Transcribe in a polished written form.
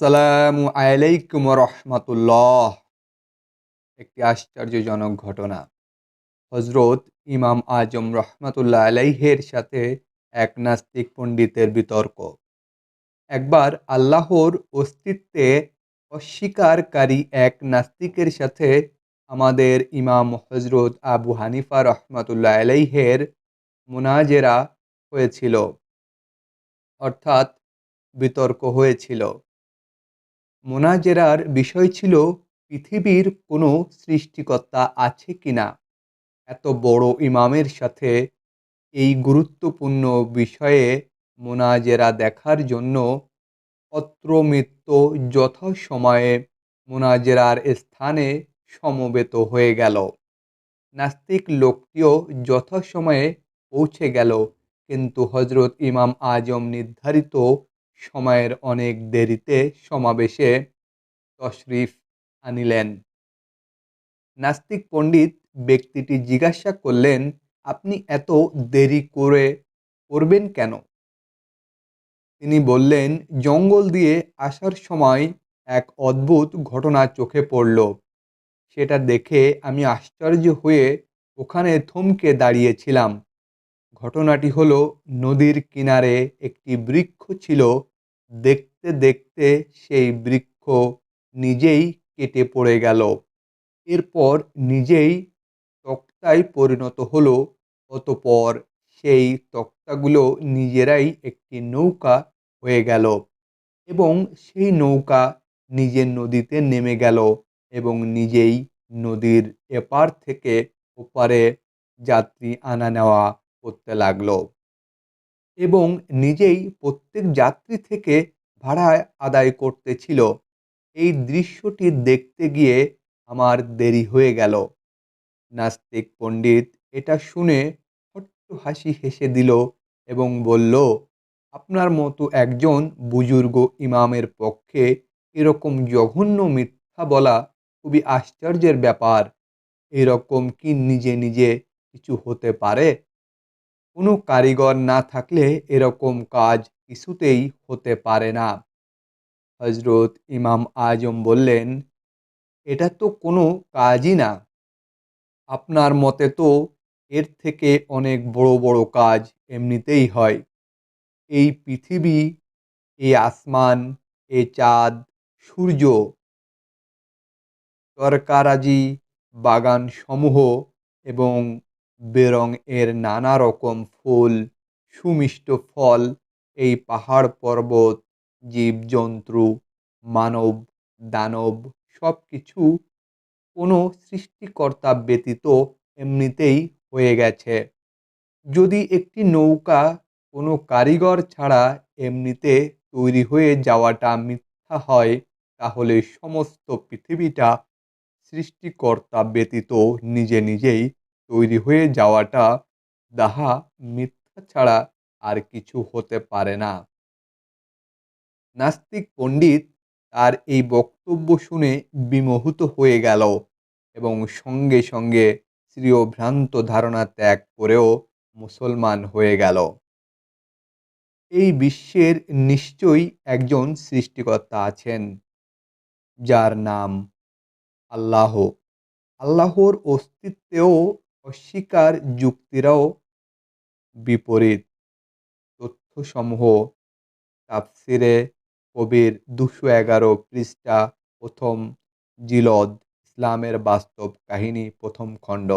আসসালামু আলাইকুম রহমতুল্লাহ। একটি আশ্চর্যজনক ঘটনা। হজরত ইমাম আজম রহমতুল্লাহ আলাইহের সাথে এক নাস্তিক পণ্ডিতের বিতর্ক। একবার আল্লাহর অস্তিত্বে অস্বীকারী এক নাস্তিকের সাথে আমাদের ইমাম হজরত আবু হানিফা রহমতুল্লাহ আলাইহের মুনাজেরা হয়েছিল, অর্থাৎ বিতর্ক হয়েছিল। মোনাজেরার বিষয় ছিল পৃথিবীর কোনো সৃষ্টিকর্তা আছে কিনা। এত বড় ইমামের সাথে এই গুরুত্বপূর্ণ বিষয়ে মোনাজেরা দেখার জন্য অত্রমিত্র যথাসময়ে মোনাজেরার স্থানে সমবেত হয়ে গেল। নাস্তিক লোকটিও যথাসময়ে পৌঁছে গেল, কিন্তু হজরত ইমাম আজম নির্ধারিত সময়ের অনেক দেরিতে সমাবেশে তশরিফ আনিলেন। নাস্তিক পণ্ডিত ব্যক্তিটি জিজ্ঞাসা করলেন, আপনি এত দেরি করবেন কেন? তিনি বললেন, জঙ্গল দিয়ে আসার সময় এক অদ্ভুত ঘটনা চোখে পড়ল। সেটা দেখে আমি আশ্চর্য হয়ে ওখানে থমকে দাঁড়িয়েছিলাম। ঘটনাটি হলো, নদীর কিনারে একটি বৃক্ষ ছিল। দেখতে দেখতে সেই বৃক্ষ নিজেই কেটে পড়ে গেল। এরপর নিজেই তক্তায় পরিণত হলো। অতঃপর সেই তক্তাগুলো নিজেরাই একটি নৌকা হয়ে গেল এবং সেই নৌকা নিজের নদীতে নেমে গেল এবং নিজেই নদীর এপার থেকে ওপারে যাত্রী আনা নেওয়া করতে লাগলো এবং নিজেই প্রত্যেক যাত্রী থেকে ভাড়া আদায় করতেছিল। এই দৃশ্যটি দেখতে গিয়ে আমার দেরি হয়ে গেল। নাস্তিক পণ্ডিত এটা শুনে ছোট্ট হাসি হেসে দিল এবং বলল, আপনার মতো একজন বুজুর্গ ইমামের পক্ষে এরকম জঘন্য মিথ্যা বলা খুবই আশ্চর্যের ব্যাপার। এরকম কি নিজে নিজে কিছু হতে পারে? কোনো কারিগর না থাকলে এরকম কাজ কিছুতেই হতে পারে না। হজরত ইমাম আজম বললেন, এটা তো কোনো কাজই না। আপনার মতে তো এর থেকে অনেক বড় বড় কাজ এমনিতেই হয়। এই পৃথিবী, এই আসমান, এই চাঁদ, সূর্য, তরকারাজি, বাগান সমূহ এবং বেরং এর নানা রকম ফুল, সুমিষ্ট ফল, এই পাহাড় পর্বত, জীবজন্তু, মানব দানব, সব কিছু কোনো সৃষ্টিকর্তা ব্যতীত এমনিতেই হয়ে গেছে। যদি একটি নৌকা কোনো কারিগর ছাড়া এমনিতে তৈরি হয়ে যাওয়াটা মিথ্যা হয়, তাহলে সমস্ত পৃথিবীটা সৃষ্টিকর্তা ব্যতীত নিজে নিজেই তৈরি হয়ে যাওয়াটা তাহা মিথ্যা ছাড়া আর কিছু হতে পারে না। নাস্তিক পণ্ডিত তার এই বক্তব্য শুনে বিমোহিত হয়ে গেল এবং সঙ্গে সঙ্গে স্বীয় ভ্রান্ত ধারণা ত্যাগ করেও মুসলমান হয়ে গেল। এই বিশ্বের নিশ্চয়ই একজন সৃষ্টিকর্তা আছেন, যার নাম আল্লাহ। আল্লাহর অস্তিত্বেও অস্বীকার যুক্তিরাও বিপরীত। তথ্যসমূহ তাফসিরে কবির 211 পৃষ্ঠা, প্রথম জিলদ, ইসলামের বাস্তব কাহিনী, প্রথম খণ্ড।